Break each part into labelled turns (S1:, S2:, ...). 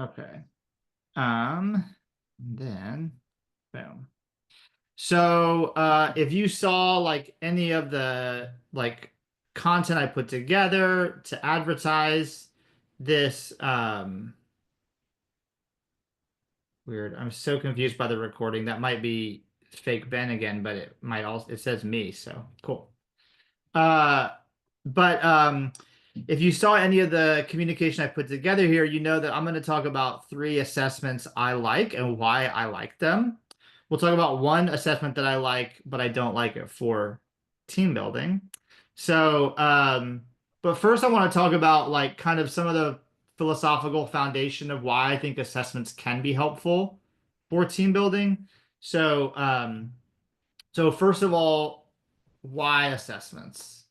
S1: Okay. Then boom. So if you saw like any of the like content I put together to advertise this weird. I'm so confused by the recording. That might be fake Ben again, but it might also it says me, so cool. Uh, but if you saw any of the communication I put together here, you know that I'm going to talk about three assessments I like and why I like them. We'll talk about one assessment that I like, but I don't like it for team building. So, but first I want to talk about like kind of some of the philosophical foundation of why I think assessments can be helpful for team building. So, so first of all, why assessments?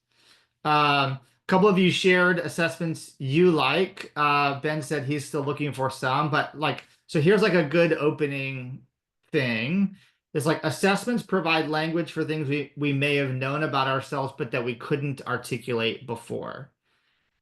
S1: A couple of you shared assessments you like. Ben said he's still looking for some, but like, so here's like a good opening thing. It's like assessments provide language for things we may have known about ourselves, but that we couldn't articulate before.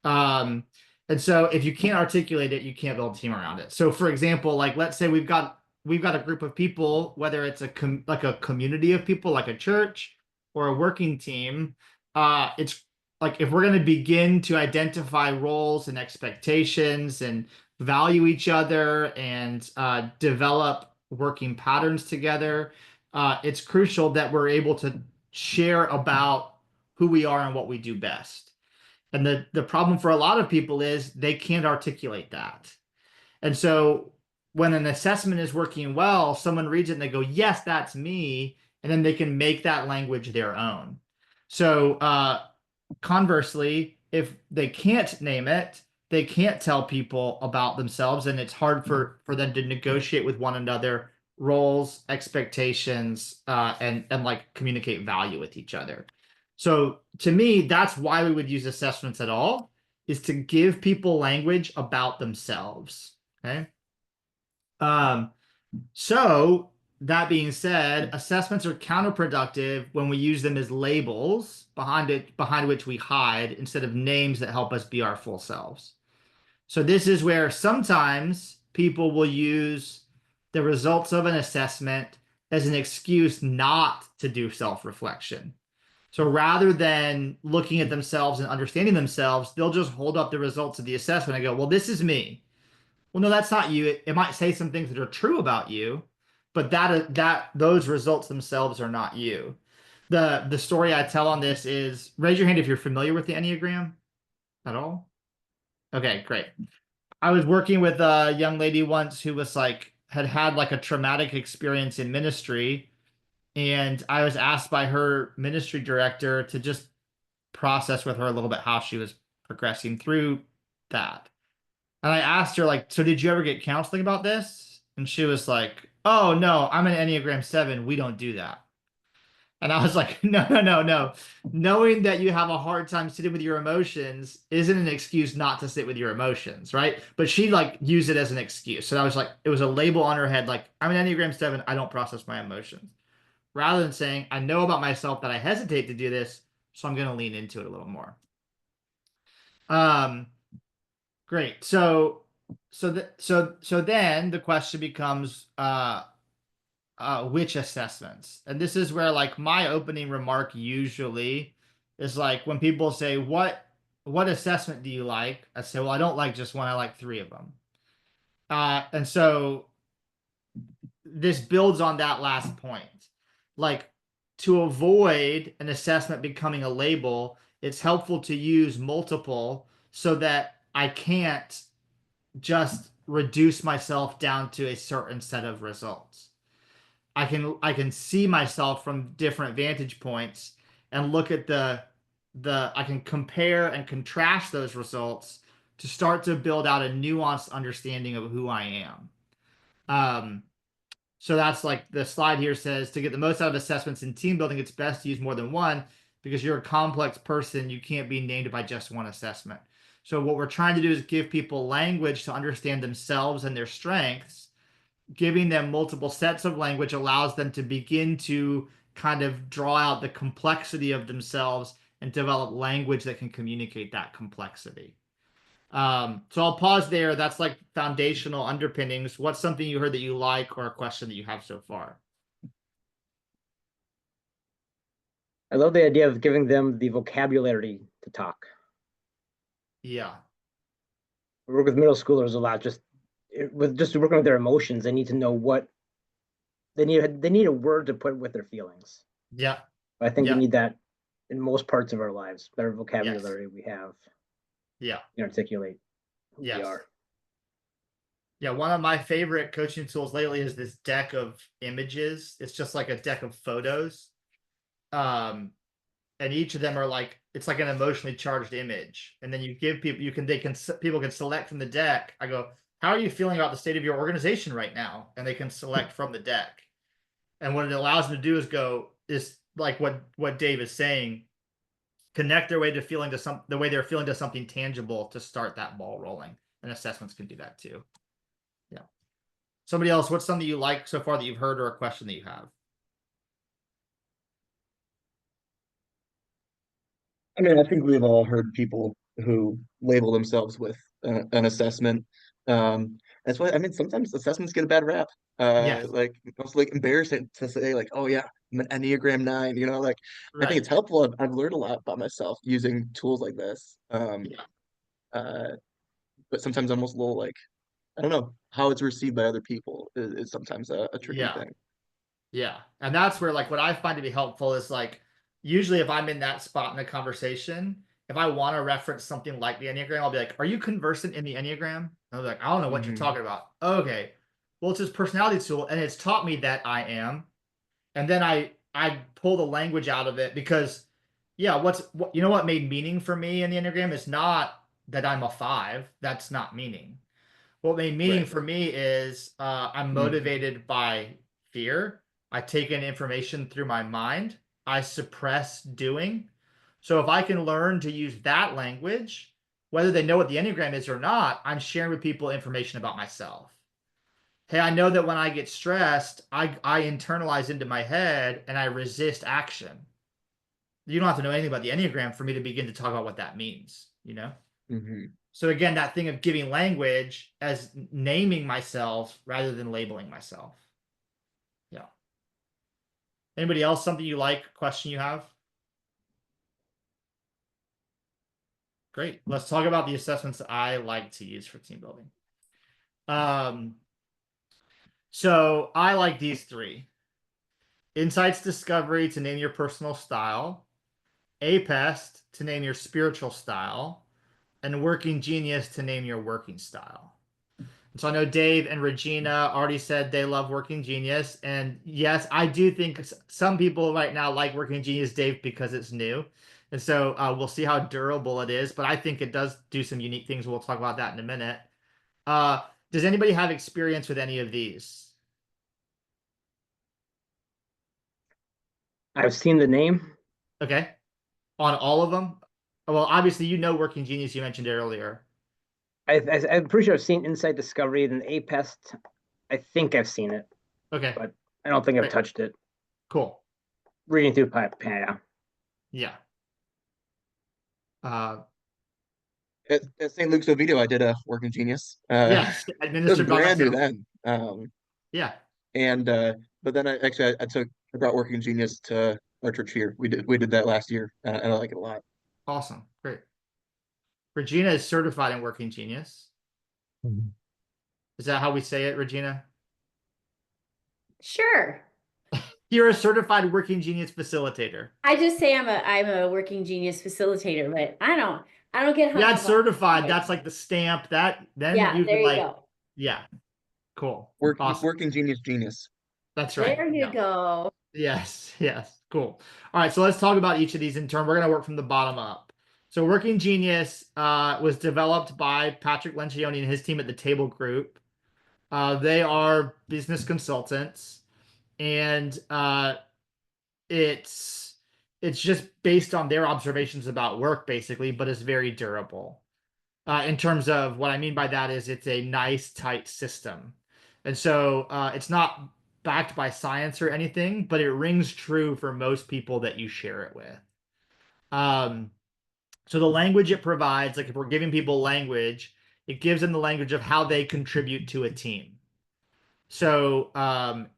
S1: Um, and so if you can't articulate it, you can't build a team around it. So for example, like let's say we've got a group of people, whether it's like a community of people, like a church or a working team, it's like if we're going to begin to identify roles and expectations and value each other and develop working patterns together, it's crucial that we're able to share about who we are and what we do best. And the problem for a lot of people is they can't articulate that. And so when an assessment is working well, someone reads it and they go, yes, that's me. And then they can make that language their own. So conversely, if they can't name it, they can't tell people about themselves, and it's hard for them to negotiate with one another roles, expectations, and like communicate value with each other. So to me, that's why we would use assessments at all, is to give people language about themselves. Okay. Um, so that being said, assessments are counterproductive when we use them as labels behind which we hide instead of names that help us be our full selves. So this is where sometimes people will use the results of an assessment as an excuse not to do self-reflection. So rather than looking at themselves and understanding themselves, they'll just hold up the results of the assessment and go, well, this is me. Well, no, that's not you. It might say some things that are true about you, but that those results themselves are not you. The story I tell on this is raise your hand if you're familiar with the Enneagram at all. Okay, great. I was working with a young lady once who was like had like a traumatic experience in ministry, and I was asked by her ministry director to just process with her a little bit how she was progressing through that. And I asked her, like, so did you ever get counseling about this? And she was like, oh, no, I'm an Enneagram 7. We don't do that. And I was like, no, no, no, no. Knowing that you have a hard time sitting with your emotions isn't an excuse not to sit with your emotions, right? But she like used it as an excuse. So I was like, it was a label on her head, like, I'm an Enneagram 7. I don't process my emotions. Rather than saying, I know about myself that I hesitate to do this, so I'm going to lean into it a little more. Um, Great. So then the question becomes which assessments? And this is where like my opening remark usually is like when people say what assessment do you like? I say, well, I don't like just one, I like three of them. And so this builds on that last point. Like to avoid an assessment becoming a label, it's helpful to use multiple so that I can't just reduce myself down to a certain set of results. I can see myself from different vantage points and look at the I can compare and contrast those results to start to build out a nuanced understanding of who I am. Um, so that's like the slide here says to get the most out of assessments in team building, it's best to use more than one because you're a complex person. You can't be named by just one assessment. So what we're trying to do is give people language to understand themselves and their strengths. Giving them multiple sets of language allows them to begin to kind of draw out the complexity of themselves and develop language that can communicate that complexity. So I'll pause there. That's like foundational underpinnings. What's something you heard that you like or a question that you have so far?
S2: I love the idea of giving them the vocabulary to talk.
S1: Yeah.
S2: We work with middle schoolers a lot, with just working with their emotions. They need to know what they need. They need a word to put with their feelings.
S1: Yeah.
S2: But I think we
S1: Yeah.
S2: need that in most parts of our lives. Better
S1: Yes.
S2: vocabulary we have,
S1: Yeah.
S2: articulate who we
S1: Yes.
S2: are.
S1: Yeah. One of my favorite coaching tools lately is this deck of images. It's just like a deck of photos. Um, and each of them are like it's like an emotionally charged image, and then you give people people can select from the deck. I go, how are you feeling about the state of your organization right now, and they can select from the deck. And what it allows them to do is like what Dave is saying, connect their way to feeling to the way they're feeling to something tangible to start that ball rolling, and assessments can do that too. Yeah. Somebody else, what's something you like so far that you've heard or a question that you have?
S3: I mean, I think we've all heard people who label themselves with an assessment. That's why I mean sometimes assessments get a bad rap.
S1: Yes.
S3: Like it's like embarrassing to say like, oh yeah, I'm an Enneagram 9. Like I think
S1: Right.
S3: it's helpful. I've learned a lot about myself using tools like this.
S1: Yeah.
S3: Uh, but sometimes almost a little like I don't know how it's received by other people is sometimes a tricky
S1: Yeah.
S3: thing.
S1: Yeah. And that's where like what I find to be helpful is like usually if I'm in that spot in a conversation, if I want to reference something like the Enneagram, I'll be like, are you conversant in the Enneagram? And I'll be like, I don't know what you're
S3: Hmm.
S1: talking about. Okay. Well, it's this personality tool, and it's taught me that I am. And then I pull the language out of it because yeah, what you know what made meaning for me in the Enneagram is not that I'm a five. That's not meaning. What made meaning
S3: Right.
S1: for me is I'm
S3: Hmm.
S1: motivated by fear. I take in information through my mind. I suppress doing. So if I can learn to use that language, whether they know what the Enneagram is or not, I'm sharing with people information about myself. Hey, I know that when I get stressed, I internalize into my head and I resist action. You don't have to know anything about the Enneagram for me to begin to talk about what that means, you know?
S3: Hmm.
S1: So again, that thing of giving language as naming myself rather than labeling myself. Yeah. Anybody else, something you like, question you have? Great. Let's talk about the assessments that I like to use for team building. Um, so I like these three. Insights Discovery to name your personal style, APEST to name your spiritual style, and Working Genius to name your working style. So I know Dave and Regina already said they love Working Genius. And yes, I do think some people right now like Working Genius, Dave, because it's new. And so we'll see how durable it is. But I think it does do some unique things. We'll talk about that in a minute. Uh, does anybody have experience with any of these?
S2: I've seen the name.
S1: Okay. On all of them? Well, obviously, you know Working Genius. You mentioned it earlier.
S2: I'm pretty sure I've seen Insight Discovery and APEST. I think I've seen it,
S1: Okay.
S2: but I don't think I've
S1: Great.
S2: touched it.
S1: Cool.
S2: Reading through yeah.
S1: Yeah. Uh,
S3: At St. Luke's Oviedo, I did a Working Genius.
S1: yes.
S3: It was
S1: Administered by
S3: brand new
S1: myself.
S3: then.
S1: Yeah.
S3: And but then I brought Working Genius to our church here. We did that last year, and I like it a lot.
S1: Awesome. Great. Regina is certified in Working Genius.
S4: Mhm.
S1: Is that how we say it, Regina?
S5: Sure.
S1: You're a certified Working Genius facilitator.
S5: I just say I'm a working genius facilitator, but I don't get
S1: You
S5: hung
S1: had
S5: up on
S1: certified,
S5: it.
S1: that's like the stamp that then
S5: Yeah,
S1: you could
S5: there you
S1: like,
S5: go.
S1: yeah, cool. Awesome.
S3: Working Genius Genius.
S1: That's right.
S5: There you
S1: Yeah.
S5: go.
S1: Yes, yes, cool. All right, so let's talk about each of these in turn. We're gonna work from the bottom up. So Working Genius was developed by Patrick Lencioni and his team at the Table Group. They are business consultants, and it's it's just based on their observations about work, basically, but it's very durable. In terms of what I mean by that is it's a nice, tight system. And so it's not backed by science or anything, but it rings true for most people that you share it with. Um, So the language it provides, like if we're giving people language, it gives them the language of how they contribute to a team. So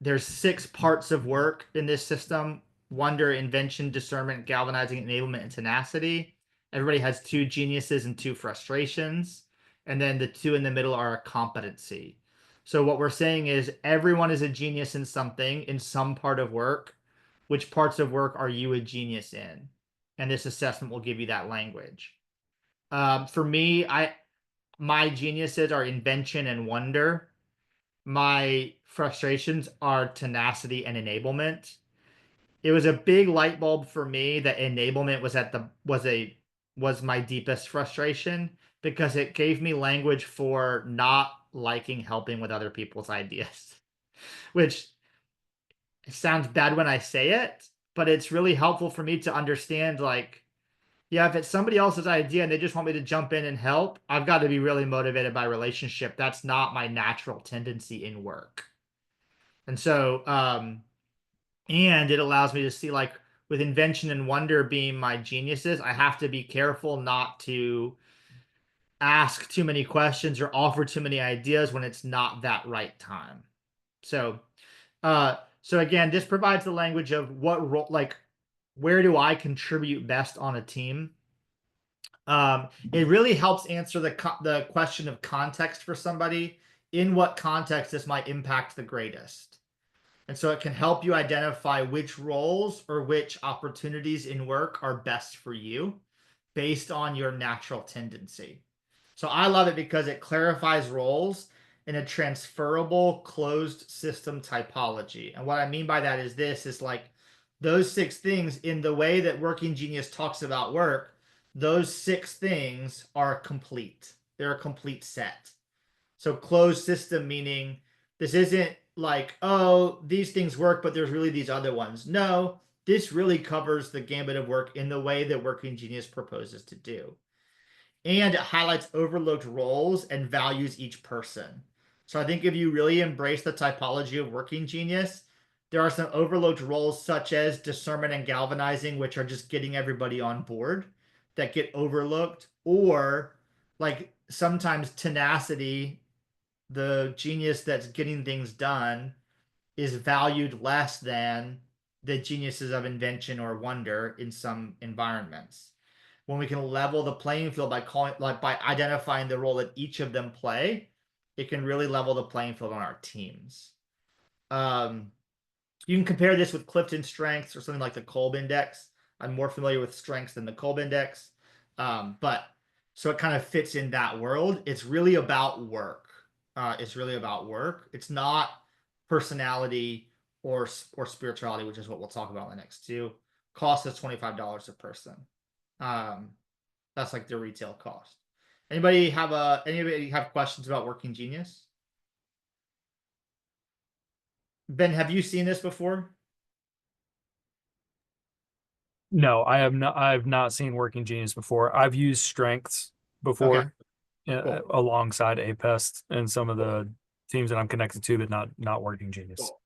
S1: there's 6 parts of work in this system: wonder, invention, discernment, galvanizing, enablement, and tenacity. Everybody has 2 geniuses and 2 frustrations. And then the 2 in the middle are a competency. So what we're saying is everyone is a genius in something, in some part of work. Which parts of work are you a genius in? And this assessment will give you that language. For me, my geniuses are invention and wonder. My frustrations are tenacity and enablement. It was a big light bulb for me that enablement was my deepest frustration, because it gave me language for not liking helping with other people's ideas, which sounds bad when I say it, but it's really helpful for me to understand, like, yeah, if it's somebody else's idea and they just want me to jump in and help, I've got to be really motivated by relationship. That's not my natural tendency in work. And so, and it allows me to see, like, with invention and wonder being my geniuses, I have to be careful not to ask too many questions or offer too many ideas when it's not that right time. So, so again, this provides the language of what role, like, where do I contribute best on a team? It really helps answer the question of context for somebody. In what context this might impact the greatest? And so it can help you identify which roles or which opportunities in work are best for you based on your natural tendency. So I love it because it clarifies roles in a transferable closed system typology. And what I mean by that is this is like those 6 things in the way that Working Genius talks about work, those 6 things are complete. They're a complete set. So closed system meaning this isn't like, oh, these things work, but there's really these other ones. No, this really covers the gambit of work in the way that Working Genius proposes to do. And it highlights overlooked roles and values each person. So I think if you really embrace the typology of Working Genius, there are some overlooked roles such as discernment and galvanizing, which are just getting everybody on board, that get overlooked, or like sometimes tenacity, the genius that's getting things done, is valued less than the geniuses of invention or wonder in some environments. When we can level the playing field by by identifying the role that each of them play, it can really level the playing field on our teams. You can compare this with Clifton Strengths or something like the Kolb Index. I'm more familiar with strengths than the Kolb Index, but so it kind of fits in that world. It's really about work. It's really about work. It's not personality or spirituality, which is what we'll talk about in the next 2. Cost is $25 a person. That's like the retail cost. Anybody have questions about Working Genius? Ben, have you seen this before?
S4: No, I have not. I've not seen Working Genius before. I've used Strengths before,
S1: Cool.
S4: alongside APEST and some of the teams that I'm connected to, but not Working Genius.
S1: Cool.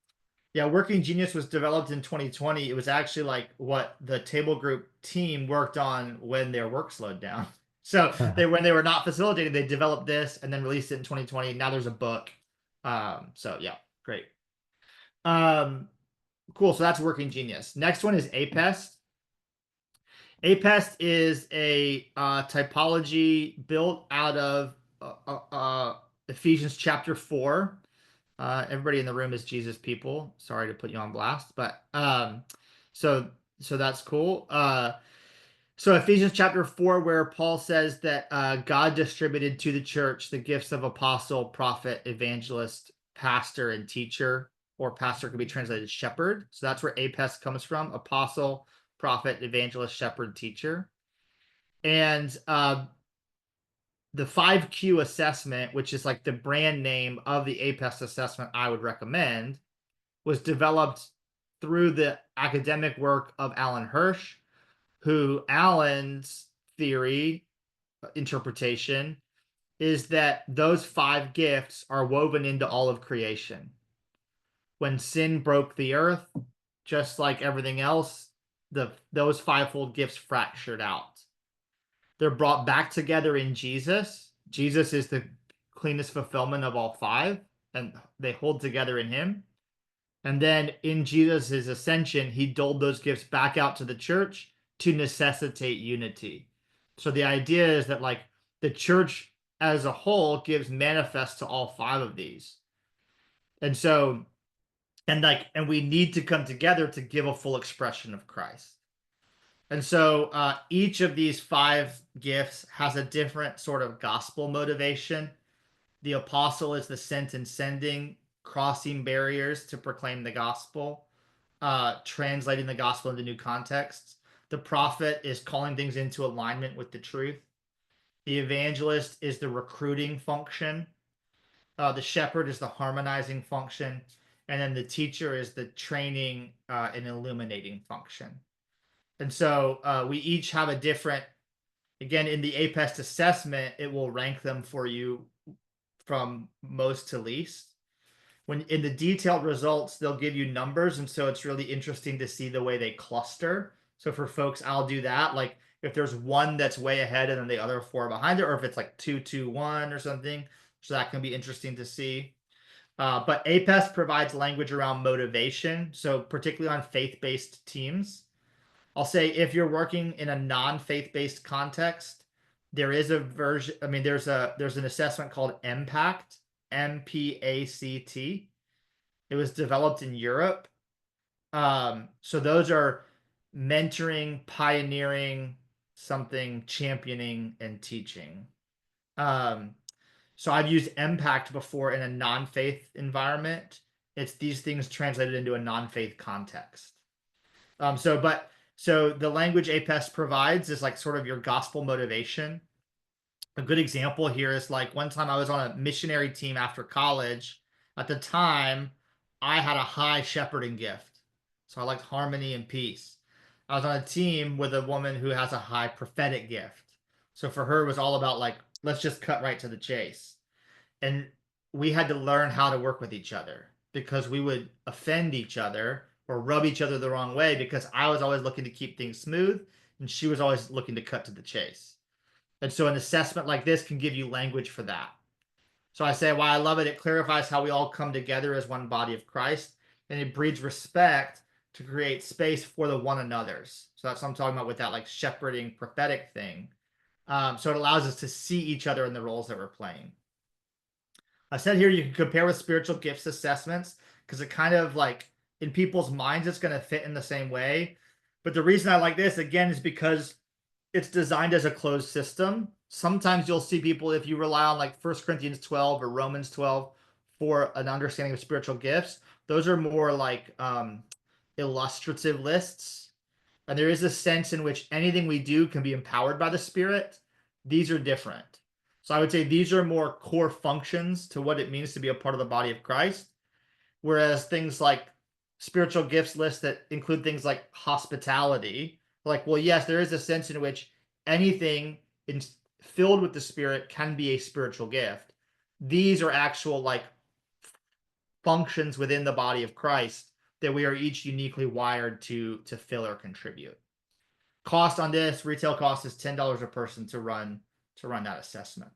S1: Yeah, Working Genius was developed in 2020. It was actually like what the Table Group team worked on when their work slowed down. So when they were not facilitating, they developed this and then released it in 2020. Now there's a book. So yeah, great. Cool. So that's Working Genius. Next one is APEST. APEST is a typology built out of Ephesians chapter 4. Everybody in the room is Jesus people. Sorry to put you on blast, but so that's cool. So Ephesians chapter 4, where Paul says that God distributed to the church the gifts of apostle, prophet, evangelist, pastor, and teacher, or pastor could be translated shepherd. So that's where APEST comes from: apostle, prophet, evangelist, shepherd, teacher. And the 5Q assessment, which is like the brand name of the APEST assessment I would recommend, was developed through the academic work of Alan Hirsch, who Alan's theory interpretation is that those 5 gifts are woven into all of creation. When sin broke the earth, just like everything else, those 5-fold gifts fractured out. They're brought back together in Jesus. Jesus is the cleanest fulfillment of all five, and they hold together in him. And then in Jesus' ascension, he doled those gifts back out to the church to necessitate unity. So the idea is that like the church as a whole gives manifest to all five of these. And so, and we need to come together to give a full expression of Christ. And so each of these five gifts has a different sort of gospel motivation. The apostle is the sent and sending, crossing barriers to proclaim the gospel, translating the gospel into new contexts. The prophet is calling things into alignment with the truth. The evangelist is the recruiting function. The shepherd is the harmonizing function. And then the teacher is the training and illuminating function. And so we each have a different, again, in the APEST assessment, it will rank them for you from most to least. When in the detailed results, they'll give you numbers. And so it's really interesting to see the way they cluster. So for folks, I'll do that. Like if there's one that's way ahead and then the other four behind it, or if it's like 2, 2, 1 or something. So that can be interesting to see. But APEST provides language around motivation. So particularly on faith-based teams. I'll say if you're working in a non-faith-based context, there is a version. I mean, there's an assessment called MPACT, MPACT. It was developed in Europe. So those are mentoring, pioneering, something, championing, and teaching. So I've used MPACT before in a non-faith environment. It's these things translated into a non-faith context. So the language APEST provides is like sort of your gospel motivation. A good example here is like one time I was on a missionary team after college. At the time, I had a high shepherding gift. So I liked harmony and peace. I was on a team with a woman who has a high prophetic gift. So for her, it was all about like, let's just cut right to the chase. And we had to learn how to work with each other because we would offend each other or rub each other the wrong way because I was always looking to keep things smooth and she was always looking to cut to the chase. And so an assessment like this can give you language for that. So I say, why I love it, it clarifies how we all come together as one body of Christ, and it breeds respect to create space for the one another's. So that's what I'm talking about with that like shepherding prophetic thing. So it allows us to see each other in the roles that we're playing. I said here you can compare with spiritual gifts assessments because it kind of like in people's minds it's going to fit in the same way. But the reason I like this again is because it's designed as a closed system. Sometimes you'll see people, if you rely on like 1 Corinthians 12 or Romans 12 for an understanding of spiritual gifts, those are more like illustrative lists. And there is a sense in which anything we do can be empowered by the Spirit. These are different. So I would say these are more core functions to what it means to be a part of the body of Christ. Whereas things like spiritual gifts lists that include things like hospitality, like, well, yes, there is a sense in which anything filled with the Spirit can be a spiritual gift. These are actual like functions within the body of Christ that we are each uniquely wired to fill or contribute. Cost on this, retail cost is $10 a person to run that assessment.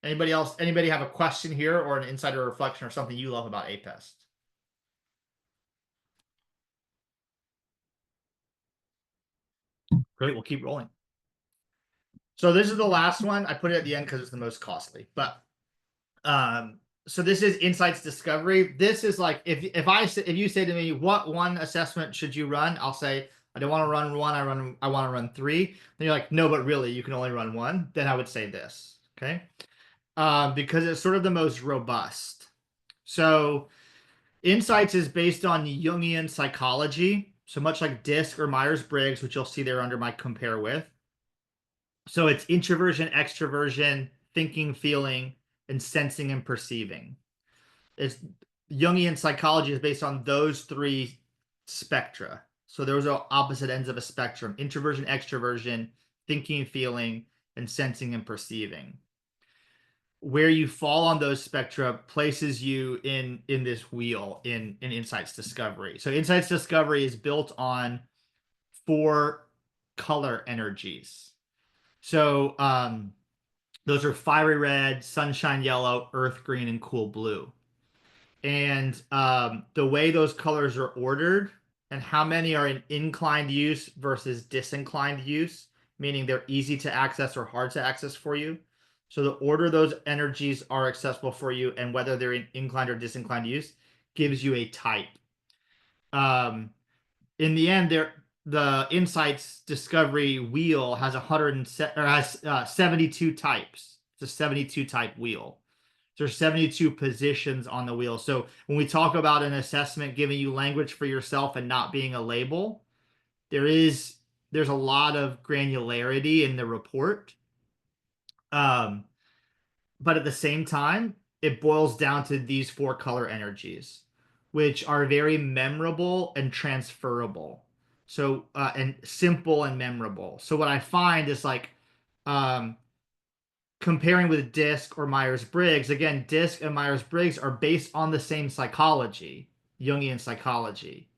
S1: Anybody else? Anybody have a question here or an insight or reflection or something you love about APEST? Great, we'll keep rolling. So this is the last one. I put it at the end because it's the most costly. But so this is insights discovery. This is like if you say to me, what one assessment should you run? I'll say I don't want to run one. I want to run 3. Then you're like, no, but really you can only run 1. Then I would say this. Okay. Because it's sort of the most robust. So insights is based on Jungian psychology. So much like DISC or Myers-Briggs, which you'll see there under my compare with. So it's introversion, extroversion, thinking, feeling, and sensing and perceiving. It's Jungian psychology is based on those 3 spectra. So those are opposite ends of a spectrum: introversion, extroversion, thinking, feeling, and sensing and perceiving. Where you fall on those spectra places you in this wheel in insights discovery. So insights discovery is built on 4 color energies. So those are fiery red, sunshine yellow, earth green, and cool blue. And the way those colors are ordered and how many are in inclined use versus disinclined use, meaning they're easy to access or hard to access for you. So the order those energies are accessible for you and whether they're in inclined or disinclined use gives you a type. In the end, the Insights Discovery wheel has 72 types. It's a 72 type wheel. There's 72 positions on the wheel. So when we talk about an assessment giving you language for yourself and not being a label, there's a lot of granularity in the report. But at the same time, it boils down to these 4 color energies, which are very memorable and transferable. So and simple and memorable. So what I find is like comparing with DISC or Myers-Briggs, again, DISC and Myers-Briggs are based on the same psychology, Jungian psychology.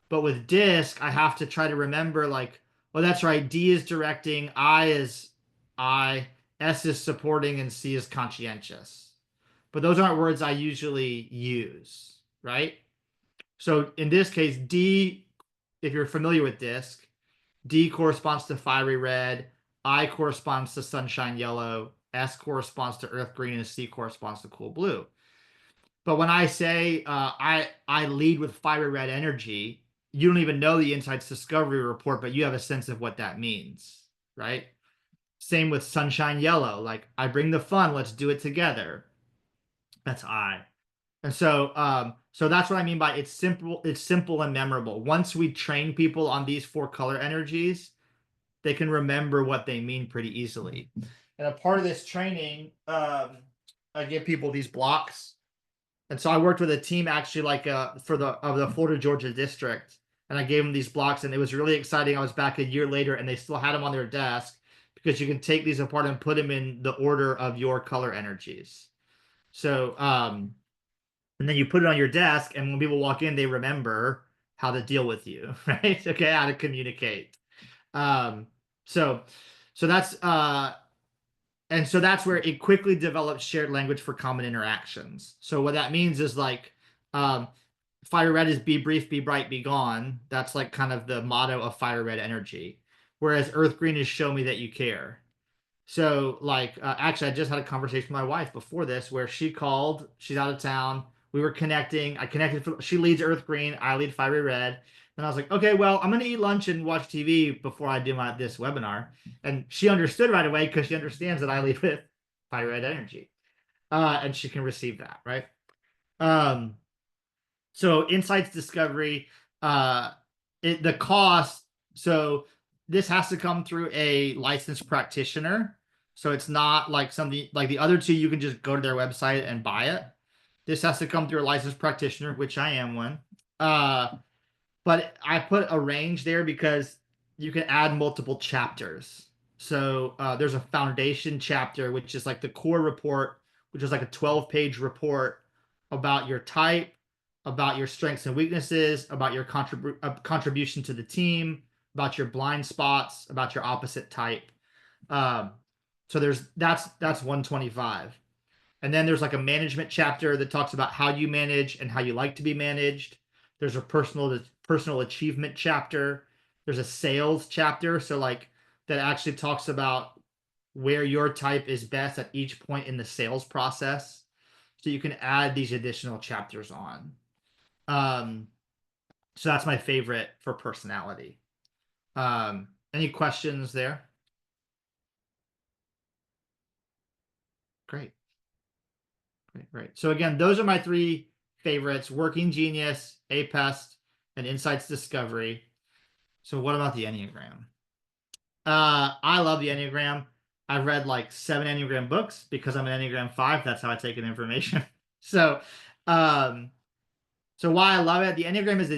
S1: But with DISC, I have to try to remember like, well, that's right, D is directing, I is I, S is supporting, and C is conscientious. But those aren't words I usually use, right? So in this case, D, if you're familiar with DISC, D corresponds to fiery red, I corresponds to sunshine yellow, S corresponds to earth green, and C corresponds to cool blue. But when I say I lead with fiery red energy, you don't even know the Insights Discovery report, but you have a sense of what that means, right? Same with sunshine yellow. Like I bring the fun, let's do it together. That's I. And so so that's what I mean by it's simple and memorable. Once we train people on these 4 color energies, they can remember what they mean pretty easily. And a part of this training, I give people these blocks. And so I worked with a team actually like for the Florida Georgia district, and I gave them these blocks, and it was really exciting. I was back a year later, and they still had them on their desk because you can take these apart and put them in the order of your color energies. So and then you put it on your desk, and when people walk in, they remember how to deal with you, right? Okay, how to communicate. So that's and so that's where it quickly develops shared language for common interactions. So what that means is like fire red is be brief, be bright, be gone. That's like kind of the motto of fire red energy. Whereas earth green is show me that you care. So like actually I just had a conversation with my wife before this where she called, she's out of town. We were connecting. I connected. She leads earth green. I lead fiery red. And I was like, okay, well, I'm going to eat lunch and watch TV before I do this webinar. And she understood right away because she understands that I lead with fiery red energy. And she can receive that, right? So Insights Discovery, the cost, so this has to come through a licensed practitioner. So it's not like something like the other 2, you can just go to their website and buy it. This has to come through a licensed practitioner, which I am one. But I put a range there because you can add multiple chapters. So there's a foundation chapter, which is like the core report, which is like a 12-page report about your type, about your strengths and weaknesses, about your contribution to the team, about your blind spots, about your opposite type. So that's 125. And then there's like a management chapter that talks about how you manage and how you like to be managed. There's a personal achievement chapter. There's a sales chapter. So like that actually talks about where your type is best at each point in the sales process. So you can add these additional chapters on. So that's my favorite for personality. Any questions there? Great. Great. So again, those are my 3 favorites: Working Genius, APEST, and Insights Discovery. So what about the Enneagram? I love the Enneagram. I've read like 7 Enneagram books because I'm an Enneagram 5. That's how I take in information. So why I love it, the Enneagram is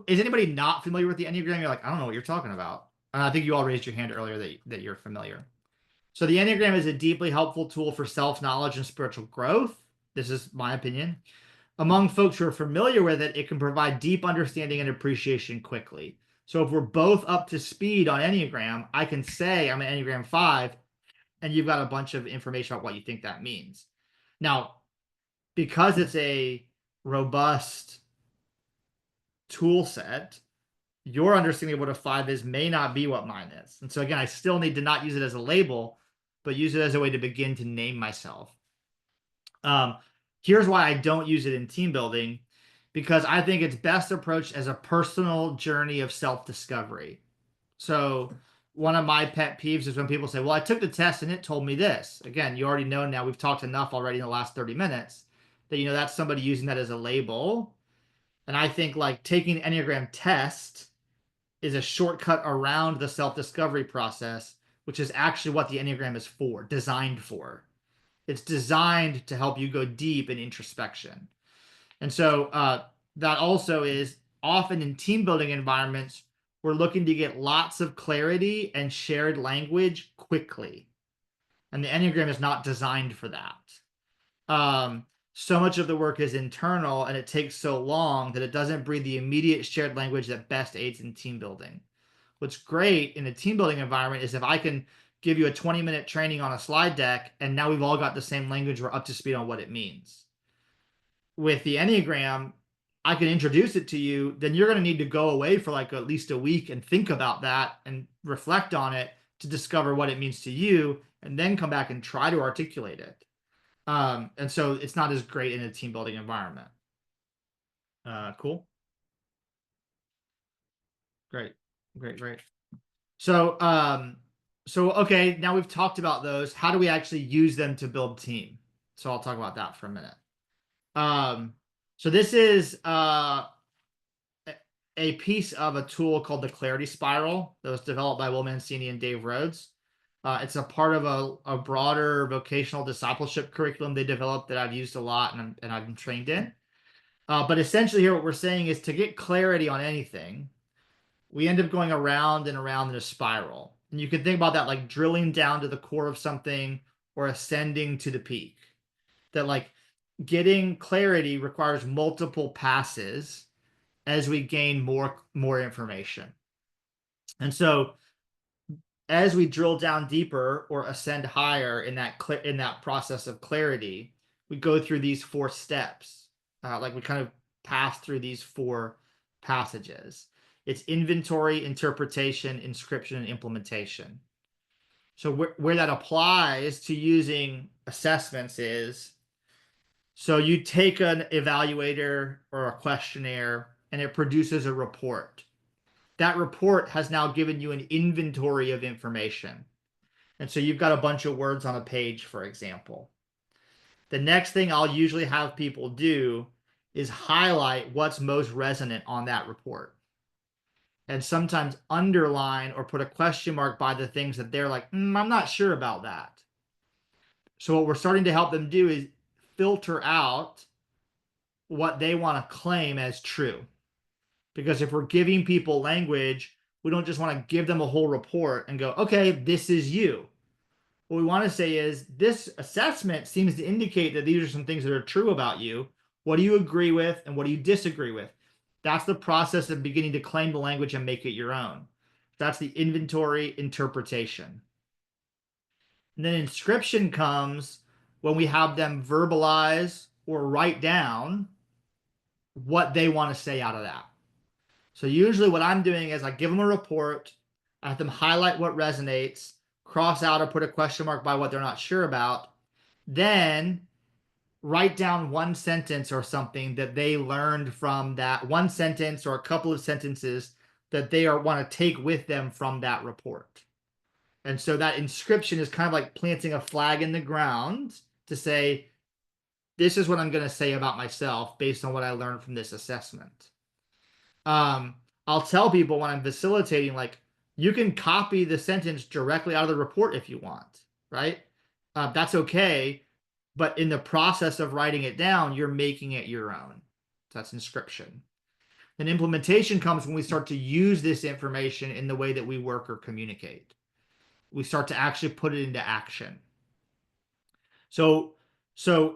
S1: is anybody not familiar with the Enneagram? You're like, I don't know what you're talking about. I think you all raised your hand earlier that you're familiar. So the Enneagram is a deeply helpful tool for self-knowledge and spiritual growth. This is my opinion. Among folks who are familiar with it, it can provide deep understanding and appreciation quickly. So if we're both up to speed on Enneagram, I can say I'm an Enneagram 5, and you've got a bunch of information about what you think that means. Now, because it's a robust tool set, your understanding of what a 5 is may not be what mine is. And so again, I still need to not use it as a label, but use it as a way to begin to name myself. Here's why I don't use it in team building, because I think it's best approached as a personal journey of self-discovery. So one of my pet peeves is when people say, well, I took the test and it told me this. Again, you already know now, we've talked enough already in the last 30 minutes that, you know, that's somebody using that as a label. And I think like taking an Enneagram test is a shortcut around the self-discovery process, which is actually what the Enneagram is for, designed for. It's designed to help you go deep in introspection. And so that also is often in team building environments, we're looking to get lots of clarity and shared language quickly. And the Enneagram is not designed for that. So much of the work is internal, and it takes so long that it doesn't breed the immediate shared language that best aids in team building. What's great in a team building environment is if I can give you a 20-minute training on a slide deck, and now we've all got the same language, we're up to speed on what it means. With the Enneagram, I can introduce it to you, then you're going to need to go away for like at least a week and think about that and reflect on it to discover what it means to you, and then come back and try to articulate it. And so it's not as great in a team building environment. Cool. Great. So, okay, now we've talked about those. How do we actually use them to build team? So I'll talk about that for a minute. So this is a piece of a tool called the Clarity Spiral that was developed by Will Mancini and Dave Rhodes. It's a part of a broader vocational discipleship curriculum they developed that I've used a lot and I've been trained in. But essentially here what we're saying is to get clarity on anything, we end up going around and around in a spiral. And you can think about that like drilling down to the core of something or ascending to the peak. That like getting clarity requires multiple passes as we gain more information. And so as we drill down deeper or ascend higher in that process of clarity, we go through these 4 steps. Like we kind of pass through these 4 passages. It's inventory, interpretation, inscription, and implementation. So where that applies to using assessments is, so you take an evaluator or a questionnaire and it produces a report. That report has now given you an inventory of information. And so you've got a bunch of words on a page, for example. The next thing I'll usually have people do is highlight what's most resonant on that report. And sometimes underline or put a question mark by the things that they're like, I'm not sure about that. So what we're starting to help them do is filter out what they want to claim as true. Because if we're giving people language, we don't just want to give them a whole report and go, okay, this is you. What we want to say is, this assessment seems to indicate that these are some things that are true about you. What do you agree with and what do you disagree with? That's the process of beginning to claim the language and make it your own. That's the inventory interpretation. And then inscription comes when we have them verbalize or write down what they want to say out of that. So usually what I'm doing is I give them a report, I have them highlight what resonates, cross out or put a question mark by what they're not sure about, then write down one sentence or something that they learned from that, one sentence or a couple of sentences that they want to take with them from that report. And so that inscription is kind of like planting a flag in the ground to say, this is what I'm going to say about myself based on what I learned from this assessment. I'll tell people when I'm facilitating, like, you can copy the sentence directly out of the report if you want, right? That's okay. But in the process of writing it down, you're making it your own. So that's inscription. Then implementation comes when we start to use this information in the way that we work or communicate. We start to actually put it into action. So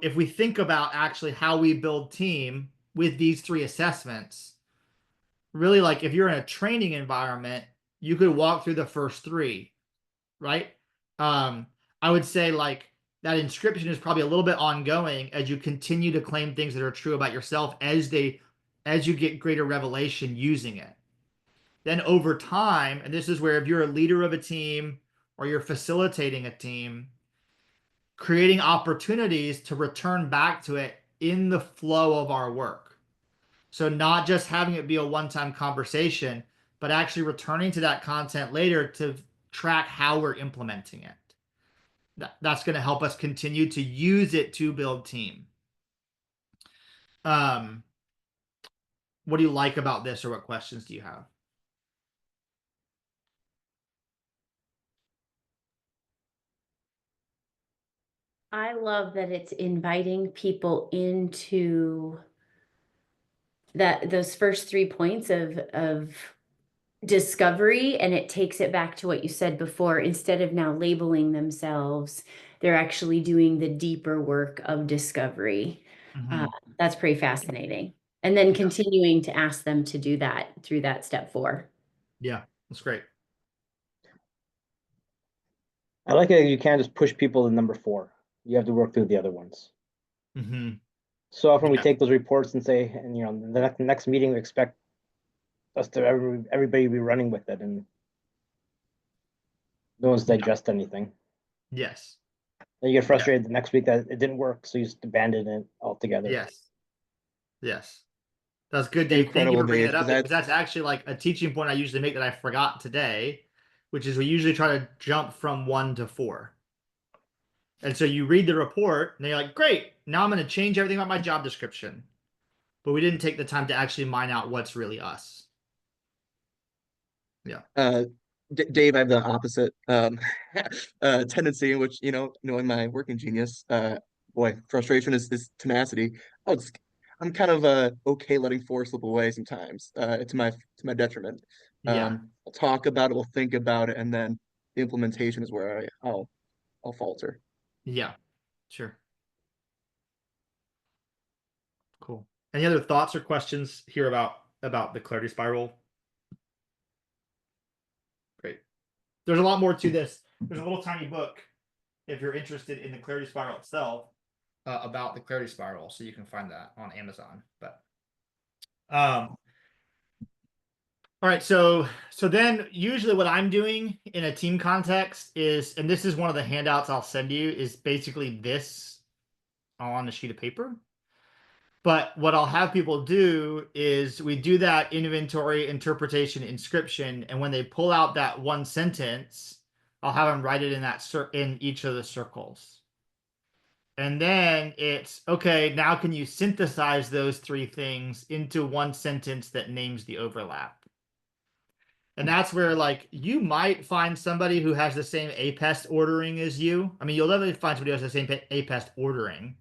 S1: if we think about actually how we build team with these 3 assessments, really, like if you're in a training environment, you could walk through the first three, right? I would say like that inscription is probably a little bit ongoing as you continue to claim things that are true about yourself as you get greater revelation using it. Then over time, and this is where if you're a leader of a team or you're facilitating a team, creating opportunities to return back to it in the flow of our work. So not just having it be a one-time conversation, but actually returning to that content later to track how we're implementing it. That's going to help us continue to use it to build team. What do you like about this, or what questions do you have?
S5: I love that it's inviting people into those first 3 points of discovery, and it takes it back to what you said before. Instead of now labeling themselves, they're actually doing the deeper work of discovery. That's pretty fascinating. And then continuing to ask them to do that through that step 4.
S1: Yeah, that's great.
S2: I like it. You can't just push people to number 4. You have to work through the other ones. So often we
S1: Yeah.
S2: take those reports and say, and the next meeting we expect us to everybody be running with it, and no one's digest anything.
S1: Yes.
S2: Then you get frustrated the next week that it didn't work, so you just abandon it altogether.
S1: Yes. Yes. That's good, Dave. Thank you
S3: Incredible,
S1: for bringing
S3: Dave,
S1: it up,
S3: 'cause
S1: because that's actually like a teaching point I usually make that I forgot today, which is we usually try to jump from 1 to 4. And so you read the report and you're like, great, now I'm going to change everything about my job description. But we didn't take the time to actually mine out what's really us. Yeah.
S3: Dave, I have the opposite tendency, in which, knowing my working genius, boy, frustration is tenacity. Oh, I'm kind of okay letting force slip away sometimes, to my detriment.
S1: Yeah.
S3: I'll talk about it, we'll think about it, and then the implementation is where I'll falter.
S1: Yeah. Sure. Cool. Any other thoughts or questions here about the clarity spiral? Great. There's a lot more to this. There's a little tiny book if you're interested in the clarity spiral itself, about the clarity spiral, so you can find that on Amazon. But all right, so then usually what I'm doing in a team context is, and this is one of the handouts I'll send you, is basically this on a sheet of paper. But what I'll have people do is we do that inventory, interpretation, inscription, and when they pull out that one sentence, I'll have them write it in each of the circles. And then it's, okay, now can you synthesize those 3 things into one sentence that names the overlap? And that's where, like, you might find somebody who has the same APEST ordering as you. I mean, you'll definitely find somebody who has the same APEST ordering.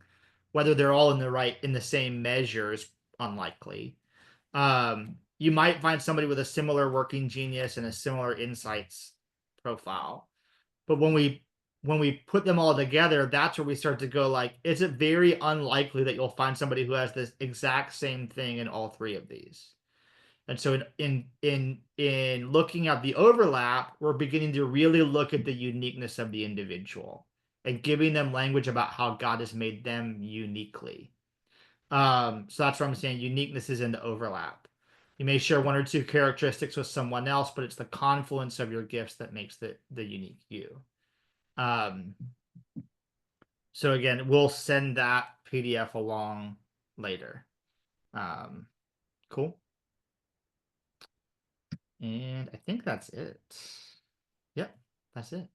S1: Whether they're all in the same measure is unlikely. You might find somebody with a similar working genius and a similar insights profile. But when we put them all together, that's where we start to go like, it's very unlikely that you'll find somebody who has this exact same thing in all 3 of these. And so in looking at the overlap, we're beginning to really look at the uniqueness of the individual and giving them language about how God has made them uniquely. So that's what I'm saying. Uniqueness is in the overlap. You may share 1 or 2 characteristics with someone else, but it's the confluence of your gifts that makes the unique you. So again, we'll send that PDF along later. Cool. And I think that's it. Yep, that's it.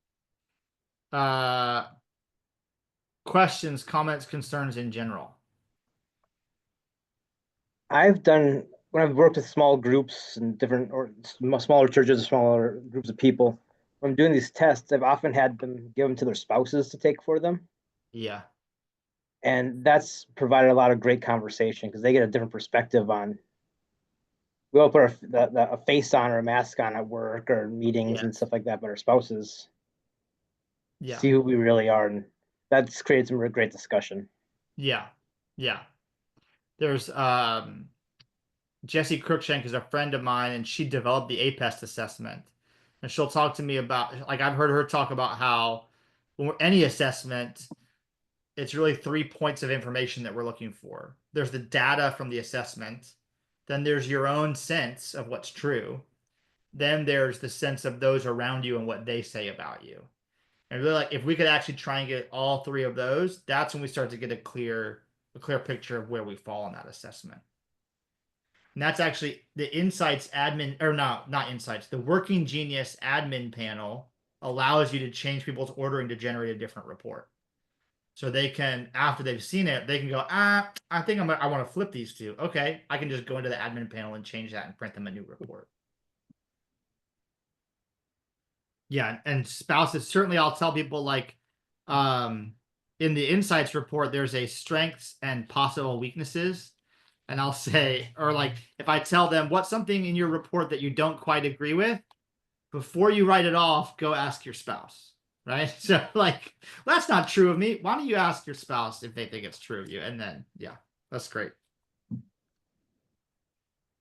S1: Questions, comments, concerns in general.
S2: When I've worked with small groups and different or smaller churches, smaller groups of people, when I'm doing these tests, I've often had them give them to their spouses to take for them.
S1: Yeah.
S2: And that's provided a lot of great conversation because they get a different perspective on. We all put a face on or a mask on at work or meetings and stuff like that, but our spouses see who we really are, and that's created some great discussion.
S1: Yeah. There's Jessie Cruikshank is a friend of mine, and she developed the APEST assessment. And she'll talk to me about, like, I've heard her talk about how when any assessment, it's really 3 points of information that we're looking for. There's the data from the assessment, then there's your own sense of what's true, then there's the sense of those around you and what they say about you. And really, like, if we could actually try and get all three of those, that's when we start to get a clear picture of where we fall in that assessment. And that's actually the Insights admin, or not Insights, the Working Genius admin panel allows you to change people's ordering to generate a different report. So they can, after they've seen it, they can go, I think I want to flip these two. Okay, I can just go into the admin panel and change that and print them a new report. Yeah, and spouses, certainly I'll tell people, like, in the Insights report, there's a strengths and possible weaknesses. And I'll say, or like, if I tell them what's something in your report that you don't quite agree with, before you write it off, go ask your spouse, right? So, like, well, that's not true of me. Why don't you ask your spouse if they think it's true of you? And then, yeah, that's great.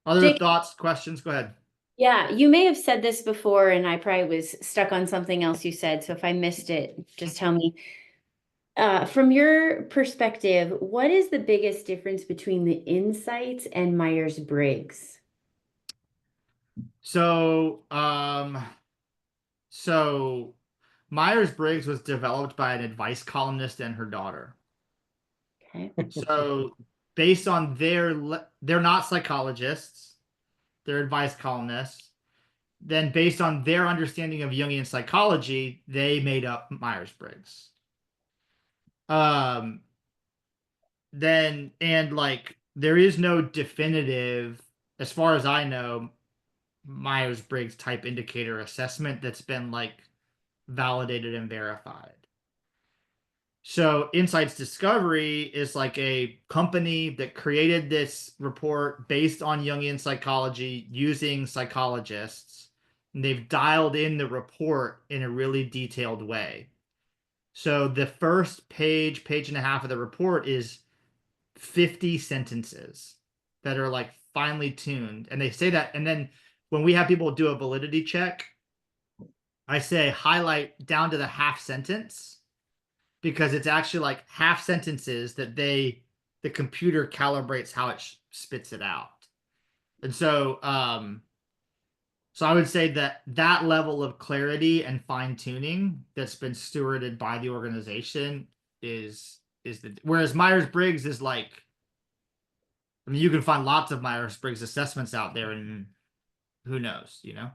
S1: Other
S5: Jake,
S1: thoughts, questions? Go ahead.
S5: yeah, you may have said this before, and I probably was stuck on something else you said. So if I missed it, just tell me. From your perspective, what is the biggest difference between the Insights and Myers-Briggs?
S1: So, Myers-Briggs was developed by an advice columnist and her daughter.
S5: Okay.
S1: So based on they're not psychologists, they're advice columnists. Then based on their understanding of Jungian psychology, they made up Myers-Briggs. Then, and like, there is no definitive, as far as I know, Myers-Briggs type indicator assessment that's been like validated and verified. So Insights Discovery is like a company that created this report based on Jungian psychology using psychologists. And they've dialed in the report in a really detailed way. So the first page and a half of the report is 50 sentences that are like finely tuned. And they say that, and then when we have people do a validity check, I say highlight down to the half sentence, because it's actually like half sentences that the computer calibrates how it spits it out. And so so I would say that that level of clarity and fine tuning that's been stewarded by the organization is whereas Myers-Briggs is like, I mean, you can find lots of Myers-Briggs assessments out there, and who knows, you know?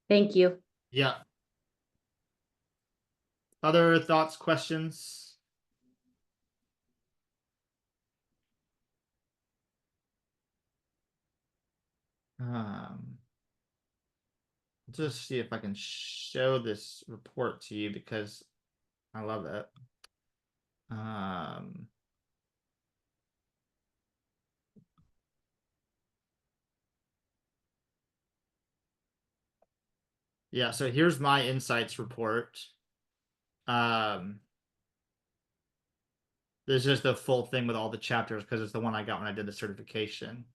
S5: Thank you.
S1: Yeah. Other thoughts, questions? Just see if I can show this report to you because I love it. Yeah, so here's my Insights report. This is the full thing with all the chapters because it's the one I got when I did the certification.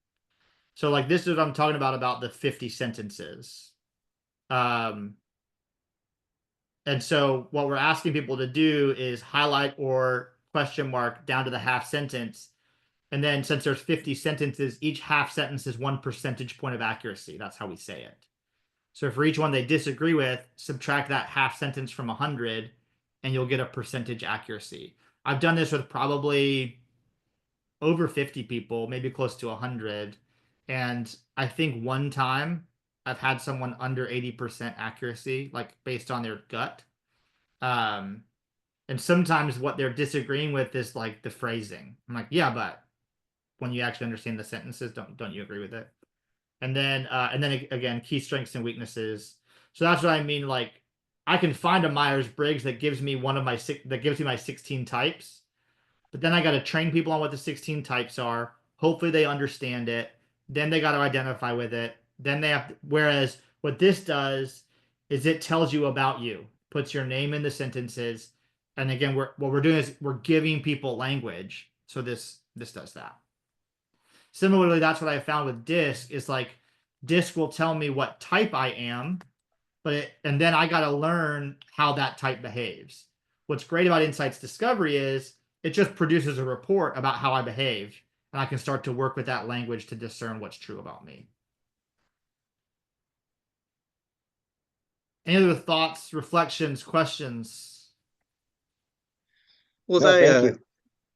S1: So like, this is what I'm talking about the 50 sentences. And so what we're asking people to do is highlight or question mark down to the half sentence. And then since there's 50 sentences, each half sentence is 1 percentage point of accuracy. That's how we say it. So for each one they disagree with, subtract that half sentence from 100 and you'll get a percentage accuracy. I've done this with probably over 50 people, maybe close to 100. And I think one time I've had someone under 80% accuracy, like based on their gut. And sometimes what they're disagreeing with is like the phrasing. I'm like, yeah, but when you actually understand the sentences, don't you agree with it? And then again, key strengths and weaknesses. So that's what I mean. Like, I can find a Myers-Briggs that gives me my 16 types, but then I got to train people on what the 16 types are. Hopefully they understand it. Then they got to identify with it. Then they have to, whereas what this does is it tells you about you, puts your name in the sentences. And again, what we're doing is we're giving people language. So this does that. Similarly, that's what I found with DISC is like DISC will tell me what type I am, and then I got to learn how that type behaves. What's great about Insights Discovery is it just produces a report about how I behave, and I can start to work with that language to discern what's true about me. Any other thoughts, reflections, questions?
S3: Well,
S2: No, thank you.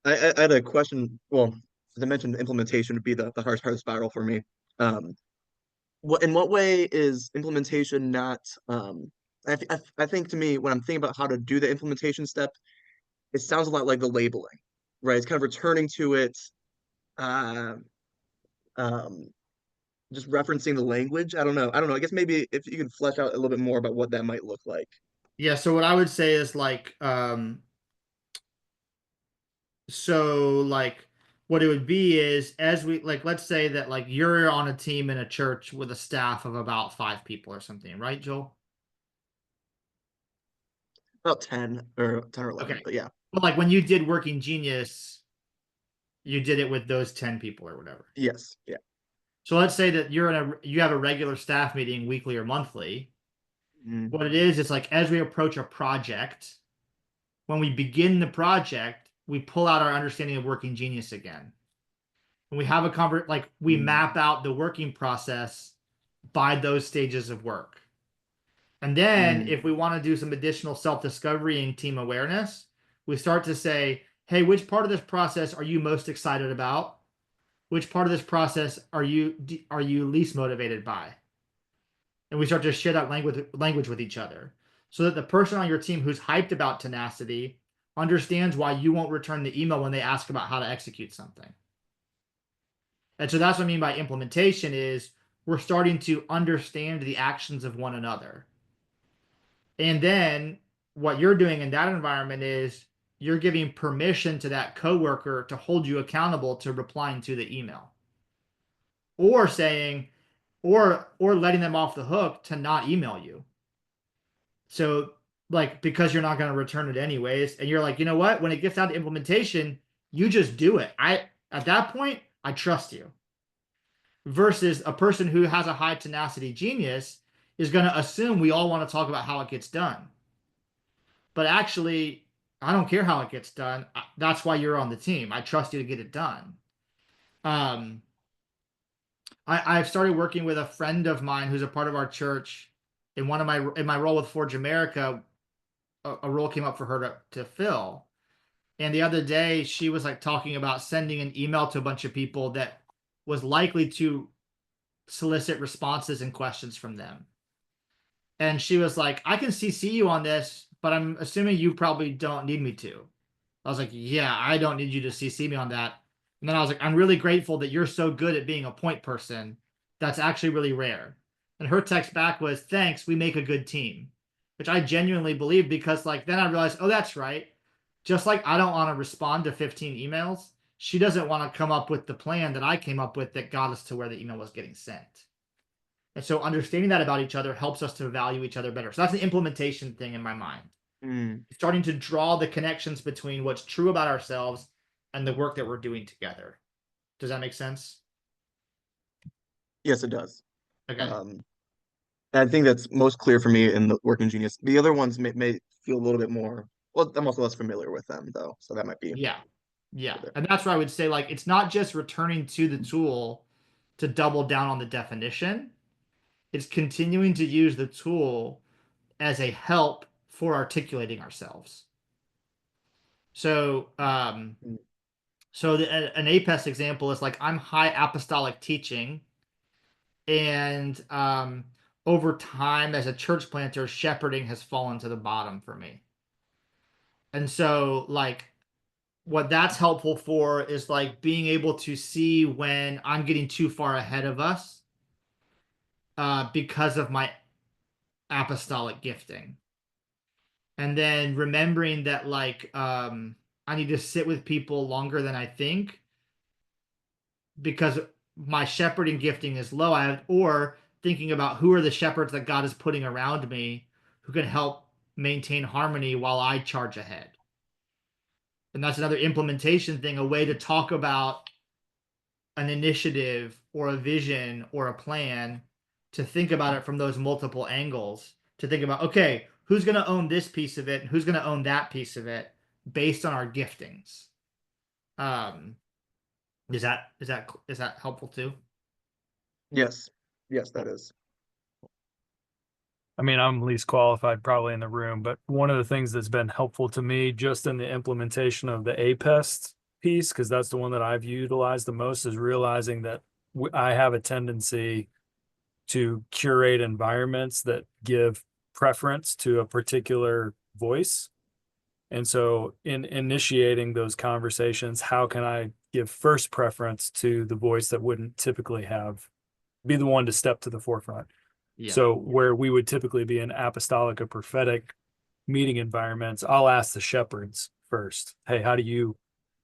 S3: I had a question. Well, as I mentioned, implementation would be the hard spiral for me. Um, in what way is implementation not? I think to me, when I'm thinking about how to do the implementation step, it sounds a lot like the labeling, right? It's kind of returning to it, uh, um, just referencing the language. I don't know. I don't know. I guess maybe if you could flesh out a little bit more about what that might look like.
S1: Yeah, so what I would say is like, so like what it would be is as we like, let's say that like you're on a team in a church with a staff of about 5 people or something, right, Joel?
S3: About 10 or 11,
S1: Okay.
S3: but yeah.
S1: But like when you did Working Genius, you did it with those 10 people or whatever.
S3: Yes. Yeah.
S1: So let's say that you have a regular staff meeting weekly or monthly.
S3: Mm,
S1: What it is, it's like as we approach a project, when we begin the project, we pull out our understanding of Working Genius again. And we have we
S3: mm,
S1: map out the working process by those stages of work. And then
S3: mm,
S1: if we want to do some additional self-discovery and team awareness, we start to say, hey, which part of this process are you most excited about? Which part of this process are you least motivated by? And we start to share that language with each other so that the person on your team who's hyped about tenacity understands why you won't return the email when they ask about how to execute something. And so that's what I mean by implementation is we're starting to understand the actions of one another. And then what you're doing in that environment is you're giving permission to that coworker to hold you accountable to replying to the email. Or saying, or letting them off the hook to not email you. So like because you're not going to return it anyways, and you're like, you know what? When it gets down to implementation, you just do it. At that point, I trust you. Versus a person who has a high tenacity genius is going to assume we all want to talk about how it gets done. But actually, I don't care how it gets done. That's why you're on the team. I trust you to get it done. Um, I've started working with a friend of mine who's a part of our church. In my role with Forge America, a role came up for her to fill. And the other day, she was like talking about sending an email to a bunch of people that was likely to solicit responses and questions from them. And she was like, I can CC you on this, but I'm assuming you probably don't need me to. I was like, yeah, I don't need you to CC me on that. And then I was like, I'm really grateful that you're so good at being a point person. That's actually really rare. And her text back was, thanks, we make a good team, which I genuinely believe because like then I realized, oh, that's right. Just like I don't want to respond to 15 emails, she doesn't want to come up with the plan that I came up with that got us to where the email was getting sent. And so understanding that about each other helps us to value each other better. So that's an implementation thing in my mind.
S3: mm.
S1: Starting to draw the connections between what's true about ourselves and the work that we're doing together. Does that make sense?
S3: Yes, it does.
S1: Okay.
S3: And I think that's most clear for me in the Working Genius. The other ones may feel a little bit more. Well, I'm also less familiar with them though, so that might be
S1: Yeah. Yeah.
S3: there.
S1: And that's why I would say like it's not just returning to the tool to double down on the definition. It's continuing to use the tool as a help for articulating ourselves. So
S3: Mm,
S1: an APEST example is like I'm high apostolic teaching, and over time as a church planter, shepherding has fallen to the bottom for me. And so like what that's helpful for is like being able to see when I'm getting too far ahead of us because of my apostolic gifting. And then remembering that like I need to sit with people longer than I think because my shepherding gifting is low. Or thinking about who are the shepherds that God is putting around me who can help maintain harmony while I charge ahead. And that's another implementation thing, a way to talk about an initiative or a vision or a plan, to think about it from those multiple angles, to think about, okay, who's going to own this piece of it and who's going to own that piece of it based on our giftings. Is that helpful too?
S3: Yes. Yes, that is.
S4: I mean, I'm least qualified probably in the room, but one of the things that's been helpful to me just in the implementation of the APEST piece, because that's the one that I've utilized the most, is realizing that I have a tendency to curate environments that give preference to a particular voice. And so in initiating those conversations, how can I give first preference to the voice that wouldn't typically be the one to step to the forefront?
S1: Yeah.
S4: So where we would typically be in apostolic or prophetic meeting environments, I'll ask the shepherds first, hey,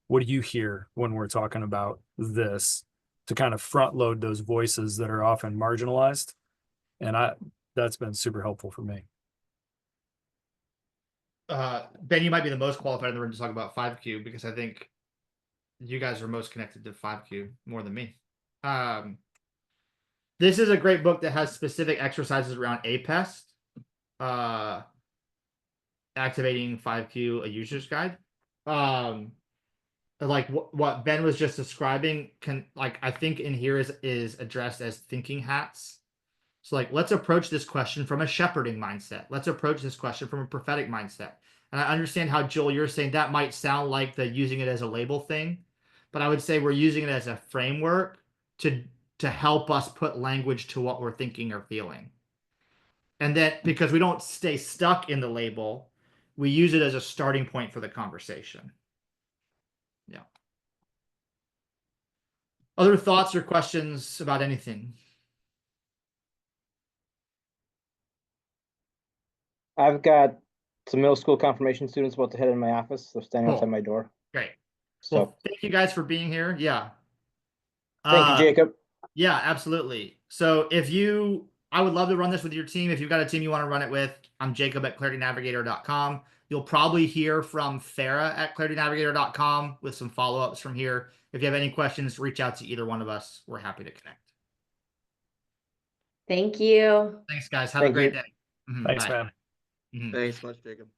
S4: what do you hear when we're talking about this, to kind of front load those voices that are often marginalized. And that's been super helpful for me.
S1: Ben, you might be the most qualified in the room to talk about 5Q, because I think you guys are most connected to 5Q more than me. This is a great book that has specific exercises around APEST, activating 5Q, a user's guide. Like what Ben was just describing I think in here is addressed as thinking hats. So like, let's approach this question from a shepherding mindset. Let's approach this question from a prophetic mindset. And I understand how, Joel, you're saying that might sound like the using it as a label thing, but I would say we're using it as a framework to help us put language to what we're thinking or feeling. And that because we don't stay stuck in the label, we use it as a starting point for the conversation. Yeah. Other thoughts or questions about anything?
S2: I've got some middle school confirmation students about to head in my office. They're standing
S1: Cool.
S2: outside my door.
S1: Great.
S2: So
S1: Well, thank you guys for being here. Yeah.
S2: thank you, Jacob.
S1: Yeah, absolutely. So I would love to run this with your team. If you've got a team you want to run it with, I'm Jacob at claritynavigator.com. You'll probably hear from Farah at claritynavigator.com with some follow-ups from here. If you have any questions, reach out to either one of us. We're happy to connect.
S5: Thank you.
S1: Thanks, guys. Have a
S2: Thank
S1: great
S2: you.
S1: day.
S4: Thanks,
S1: Bye.
S4: man.
S1: Mhm.
S3: Thanks much, Jacob.